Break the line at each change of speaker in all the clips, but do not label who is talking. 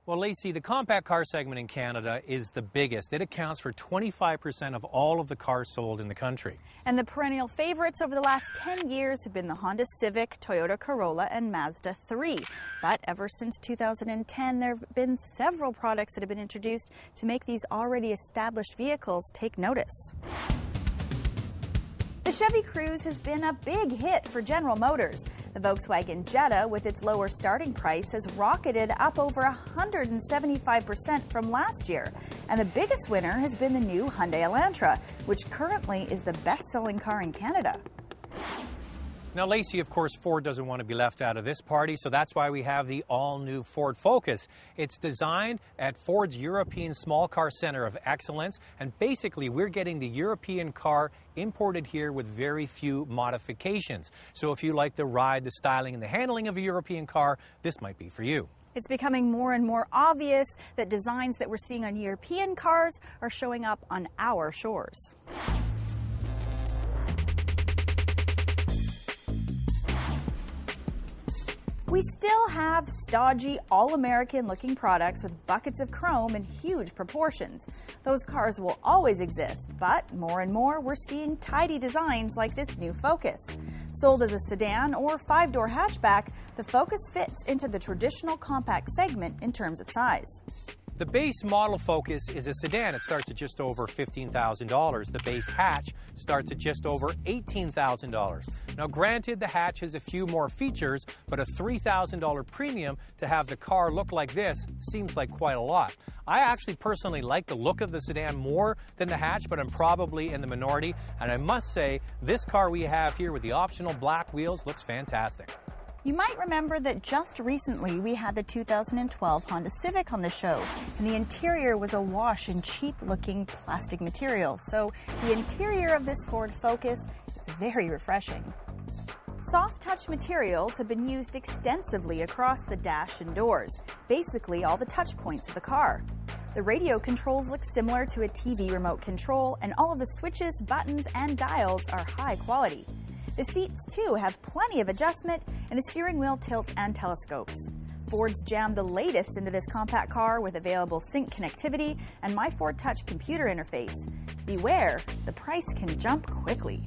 Well, Lacey, the compact car segment in Canada is the biggest. It accounts for 25% of all of the cars sold in the country.
And the perennial favorites over the last 10 years have been the Honda Civic, Toyota Corolla, and Mazda 3. But ever since 2010, there have been several products that have been introduced to make these already established vehicles take notice. The Chevy Cruze has been a big hit for General Motors. The Volkswagen Jetta, with its lower starting price, has rocketed up over 175% from last year. And the biggest winner has been the new Hyundai Elantra, which currently is the best-selling car in Canada.
Now, Lacey, of course, Ford doesn't want to be left out of this party, so that's why we have the all-new Ford Focus. It's designed at Ford's European Small Car Center of Excellence, and basically we're getting the European car imported here with very few modifications. So if you like the ride, the styling, and the handling of a European car, this might be for you.
It's becoming more and more obvious that designs that we're seeing on European cars are showing up on our shores. We still have stodgy, all-American looking products with buckets of chrome in huge proportions. Those cars will always exist, but more and more we're seeing tidy designs like this new Focus. Sold as a sedan or 5-door hatchback, the Focus fits into the traditional compact segment in terms of size.
The base model Focus is a sedan. It starts at just over $15,000. The base hatch starts at just over $18,000. Now, granted, the hatch has a few more features, but a $3,000 premium to have the car look like this seems like quite a lot. I actually personally like the look of the sedan more than the hatch, but I'm probably in the minority. And I must say, this car we have here with the optional black wheels looks fantastic.
You might remember that just recently we had the 2012 Honda Civic on the show, and the interior was awash in cheap-looking plastic material. So the interior of this Ford Focus is very refreshing. Soft touch materials have been used extensively across the dash and doors, basically all the touch points of the car. The radio controls look similar to a TV remote control, and all of the switches, buttons, and dials are high quality. The seats, too, have plenty of adjustment, and the steering wheel tilts and telescopes. Ford's jammed the latest into this compact car with available sync connectivity and My Ford Touch computer interface. Beware, the price can jump quickly.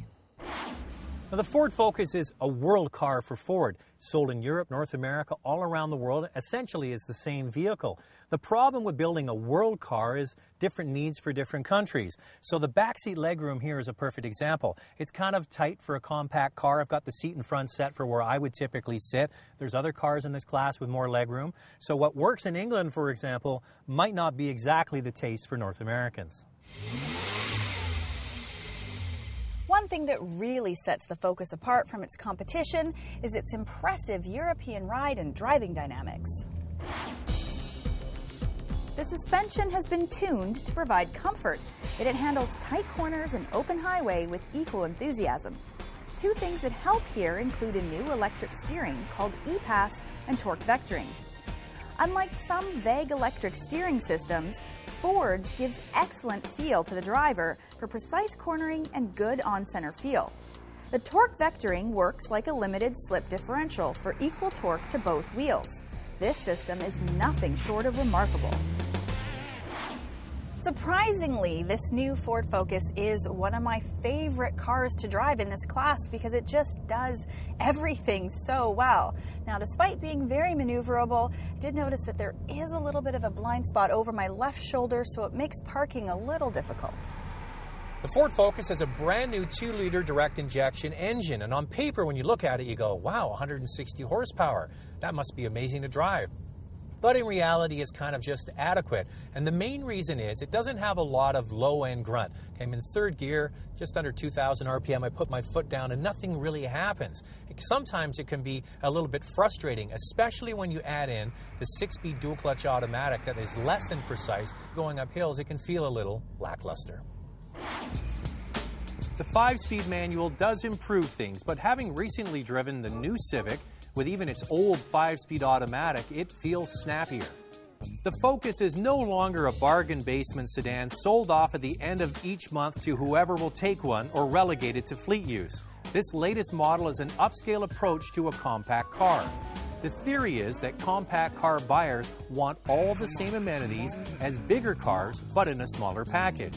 Now, the Ford Focus is a world car for Ford. Sold in Europe, North America, all around the world, essentially is the same vehicle. The problem with building a world car is different needs for different countries. So the backseat legroom here is a perfect example. It's kind of tight for a compact car. I've got the seat in front set for where I would typically sit. There's other cars in this class with more legroom. So what works in England, for example, might not be exactly the taste for North Americans.
One thing that really sets the Focus apart from its competition is its impressive European ride and driving dynamics. The suspension has been tuned to provide comfort, yet it handles tight corners and open highway with equal enthusiasm. Two things that help here include a new electric steering called e-Pass and torque vectoring. Unlike some vague electric steering systems, Ford's gives excellent feel to the driver for precise cornering and good on-center feel. The torque vectoring works like a limited slip differential for equal torque to both wheels. This system is nothing short of remarkable. Surprisingly, this new Ford Focus is one of my favorite cars to drive in this class because it just does everything so well. Now, despite being very maneuverable, I did notice that there is a little bit of a blind spot over my left shoulder, so it makes parking a little difficult.
The Ford Focus has a brand new 2-liter direct injection engine, and on paper, when you look at it, you go, wow, 160 horsepower. That must be amazing to drive. But in reality, it's kind of just adequate. And the main reason is it doesn't have a lot of low-end grunt. Okay, I'm in third gear, just under 2,000 RPM. I put my foot down and nothing really happens. Sometimes it can be a little bit frustrating, especially when you add in the 6-speed dual-clutch automatic that is less than precise. Going up hills, it can feel a little lackluster. The 5-speed manual does improve things, but having recently driven the new Civic, with even its old 5-speed automatic, it feels snappier. The Focus is no longer a bargain basement sedan sold off at the end of each month to whoever will take one or relegated to fleet use. This latest model is an upscale approach to a compact car. The theory is that compact car buyers want all the same amenities as bigger cars, but in a smaller package.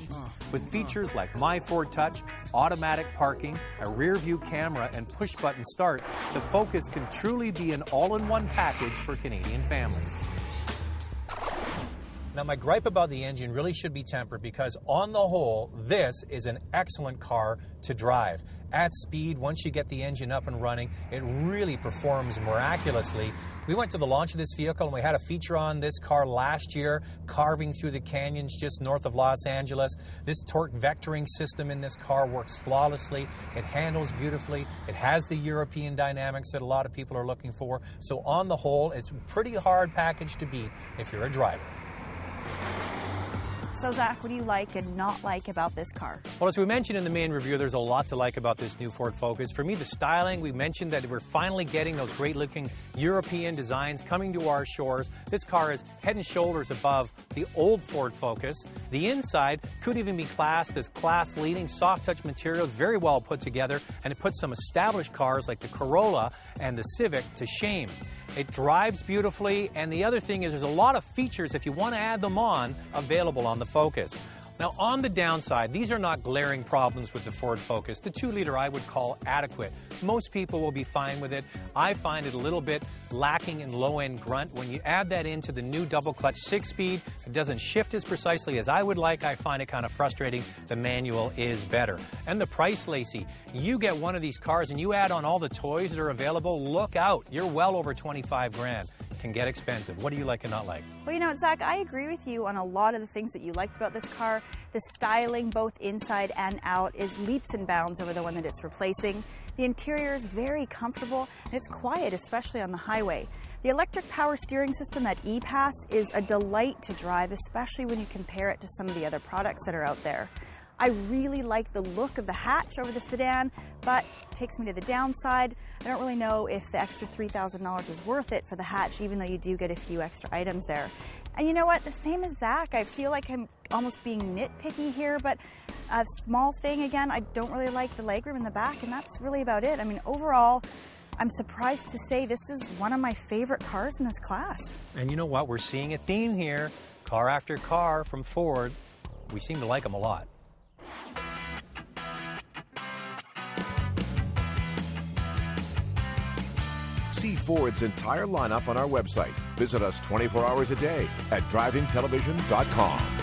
With features like My Ford Touch, automatic parking, a rear-view camera, and push-button start, the Focus can truly be an all-in-one package for Canadian families. Now, my gripe about the engine really should be tempered because, on the whole, this is an excellent car to drive. At speed, once you get the engine up and running, it really performs miraculously. We went to the launch of this vehicle and we had a feature on this car last year, carving through the canyons just north of Los Angeles. This torque vectoring system in this car works flawlessly. It handles beautifully. It has the European dynamics that a lot of people are looking for. So on the whole, it's a pretty hard package to beat if you're a driver.
So Zach, what do you like and not like about this car?
Well, as we mentioned in the main review, there's a lot to like about this new Ford Focus. For me, the styling, we mentioned that we're finally getting those great-looking European designs coming to our shores. This car is head and shoulders above the old Ford Focus. The inside could even be classed as class-leading soft-touch materials, very well put together, and it puts some established cars like the Corolla and the Civic to shame. It drives beautifully, and the other thing is there's a lot of features, if you want to add them on, available on the Focus. Now, on the downside, these are not glaring problems with the Ford Focus. The 2-liter I would call adequate. Most people will be fine with it. I find it a little bit lacking in low-end grunt. When you add that into the new double-clutch 6-speed, it doesn't shift as precisely as I would like. I find it kind of frustrating. The manual is better. And the price, Lacey, you get one of these cars and you add on all the toys that are available, look out. You're well over 25 grand. Can get expensive. What do you like and not like?
Well, you know, Zach, I agree with you on a lot of the things that you liked about this car. The styling, both inside and out, is leaps and bounds over the one that it's replacing. The interior is very comfortable, and it's quiet, especially on the highway. The electric power steering system, that e-Pass, is a delight to drive, especially when you compare it to some of the other products that are out there. I really like the look of the hatch over the sedan, but it takes me to the downside. I don't really know if the extra $3,000 is worth it for the hatch, even though you do get a few extra items there. And you know what? The same as Zach, I feel like I'm almost being nitpicky here, but a small thing, again, I don't really like the legroom in the back, and that's really about it. I mean, overall, I'm surprised to say this is one of my favorite cars in this class.
And you know what? We're seeing a theme here. Car after car from Ford. We seem to like them a lot.
See Ford's entire lineup on our website. Visit us 24 hours a day at drivingtelevision.com.